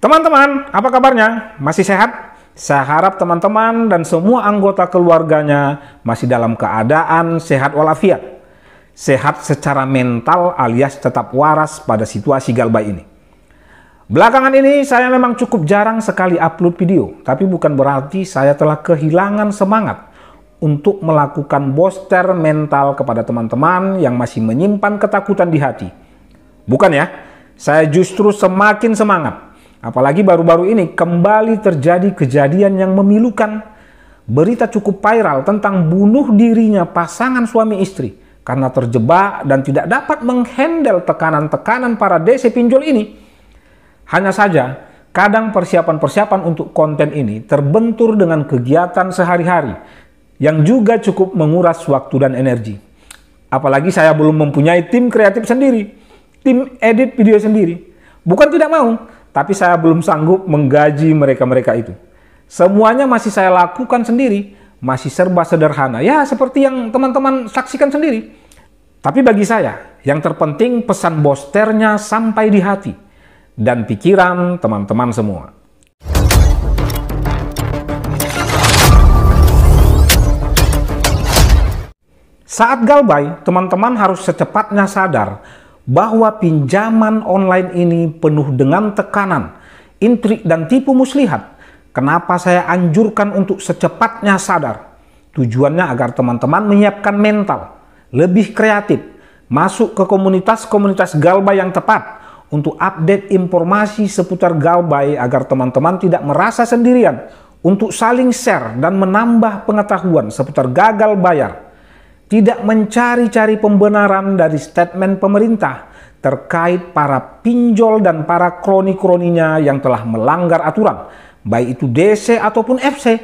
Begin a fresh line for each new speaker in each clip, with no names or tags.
Teman-teman, apa kabarnya? Masih sehat? Saya harap teman-teman dan semua anggota keluarganya masih dalam keadaan sehat walafiat. Sehat secara mental alias tetap waras pada situasi galbay ini. Belakangan ini saya memang cukup jarang sekali upload video, tapi bukan berarti saya telah kehilangan semangat untuk melakukan booster mental kepada teman-teman yang masih menyimpan ketakutan di hati. Bukan ya, saya justru semakin semangat. Apalagi baru-baru ini kembali terjadi kejadian yang memilukan. Berita cukup viral tentang bunuh dirinya pasangan suami istri karena terjebak dan tidak dapat menghandle tekanan-tekanan para DC pinjol ini. Hanya saja, kadang persiapan-persiapan untuk konten ini terbentur dengan kegiatan sehari-hari yang juga cukup menguras waktu dan energi. Apalagi saya belum mempunyai tim kreatif sendiri, tim edit video sendiri. Bukan tidak mau, tapi saya belum sanggup menggaji mereka-mereka itu. Semuanya masih saya lakukan sendiri, masih serba sederhana. Ya, seperti yang teman-teman saksikan sendiri. Tapi bagi saya, yang terpenting pesan boosternya sampai di hati dan pikiran teman-teman semua. Saat galbay, teman-teman harus secepatnya sadar bahwa pinjaman online ini penuh dengan tekanan, intrik dan tipu muslihat. Kenapa saya anjurkan untuk secepatnya sadar? Tujuannya agar teman-teman menyiapkan mental, lebih kreatif, masuk ke komunitas-komunitas galbay yang tepat untuk update informasi seputar galbay agar teman-teman tidak merasa sendirian, untuk saling share dan menambah pengetahuan seputar gagal bayar. Tidak mencari-cari pembenaran dari statement pemerintah terkait para pinjol dan para kroni-kroninya yang telah melanggar aturan, baik itu DC ataupun FC.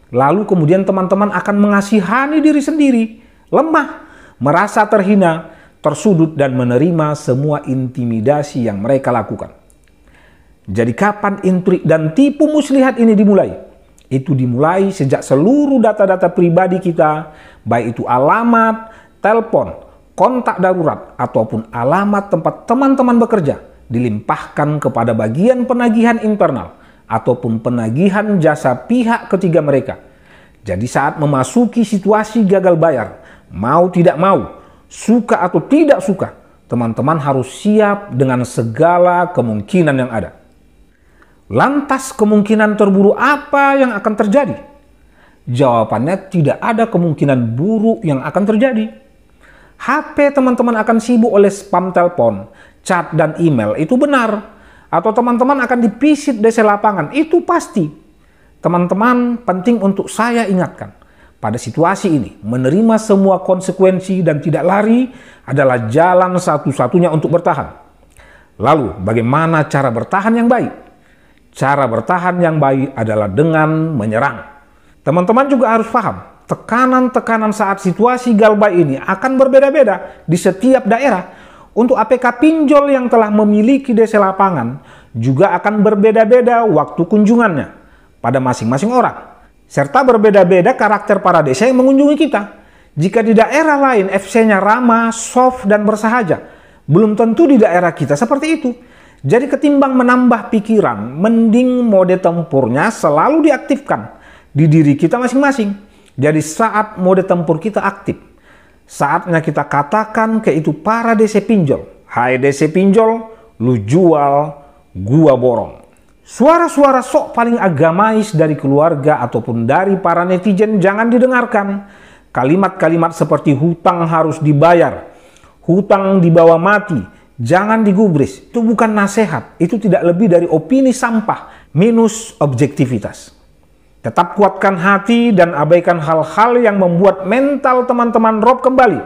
Lalu kemudian teman-teman akan mengasihani diri sendiri, lemah, merasa terhina, tersudut dan menerima semua intimidasi yang mereka lakukan. Jadi kapan intrik dan tipu muslihat ini dimulai? Itu dimulai sejak seluruh data-data pribadi kita, baik itu alamat, telepon, kontak darurat, ataupun alamat tempat teman-teman bekerja, dilimpahkan kepada bagian penagihan internal, ataupun penagihan jasa pihak ketiga mereka. Jadi saat memasuki situasi gagal bayar, mau tidak mau, suka atau tidak suka, teman-teman harus siap dengan segala kemungkinan yang ada. Lantas kemungkinan terburuk apa yang akan terjadi? Jawabannya tidak ada kemungkinan buruk yang akan terjadi. HP teman-teman akan sibuk oleh spam telepon, chat dan email, itu benar. Atau teman-teman akan dipisit DC lapangan, itu pasti. Teman-teman, penting untuk saya ingatkan, pada situasi ini menerima semua konsekuensi dan tidak lari adalah jalan satu-satunya untuk bertahan. Lalu bagaimana cara bertahan yang baik? Cara bertahan yang baik adalah dengan menyerang. Teman-teman juga harus paham, tekanan-tekanan saat situasi galbay ini akan berbeda-beda di setiap daerah. Untuk APK pinjol yang telah memiliki DC lapangan juga akan berbeda-beda waktu kunjungannya pada masing-masing orang. Serta berbeda-beda karakter para DC yang mengunjungi kita. Jika di daerah lain FC-nya ramah, soft dan bersahaja, belum tentu di daerah kita seperti itu. Jadi ketimbang menambah pikiran, mending mode tempurnya selalu diaktifkan di diri kita masing-masing. Jadi saat mode tempur kita aktif, saatnya kita katakan ke itu para DC pinjol, "Hai DC pinjol, lu jual, gua borong." Suara-suara sok paling agamais dari keluarga ataupun dari para netizen jangan didengarkan. Kalimat-kalimat seperti hutang harus dibayar, hutang dibawa mati, jangan digubris. Itu bukan nasihat, itu tidak lebih dari opini sampah minus objektivitas. Tetap kuatkan hati dan abaikan hal-hal yang membuat mental teman-teman drop kembali.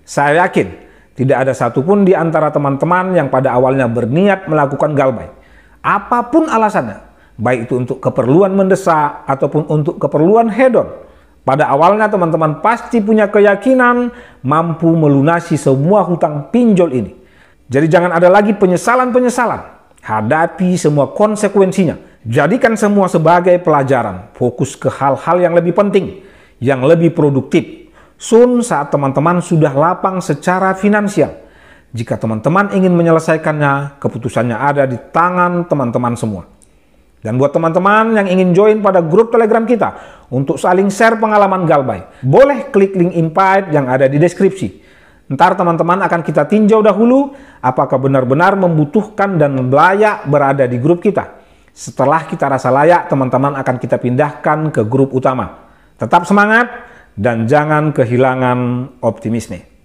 Saya yakin tidak ada satupun di antara teman-teman yang pada awalnya berniat melakukan galbay. Apapun alasannya, baik itu untuk keperluan mendesak ataupun untuk keperluan hedon. Pada awalnya teman-teman pasti punya keyakinan mampu melunasi semua hutang pinjol ini. Jadi jangan ada lagi penyesalan-penyesalan. Hadapi semua konsekuensinya. Jadikan semua sebagai pelajaran. Fokus ke hal-hal yang lebih penting, yang lebih produktif. Soon saat teman-teman sudah lapang secara finansial, Jika teman-teman ingin menyelesaikannya, keputusannya ada di tangan teman-teman semua. Dan buat teman-teman yang ingin join pada grup Telegram kita untuk saling share pengalaman Galbay, boleh klik link invite yang ada di deskripsi. Ntar teman-teman akan kita tinjau dahulu apakah benar-benar membutuhkan dan layak berada di grup kita. Setelah kita rasa layak, teman-teman akan kita pindahkan ke grup utama. Tetap semangat dan jangan kehilangan optimisme.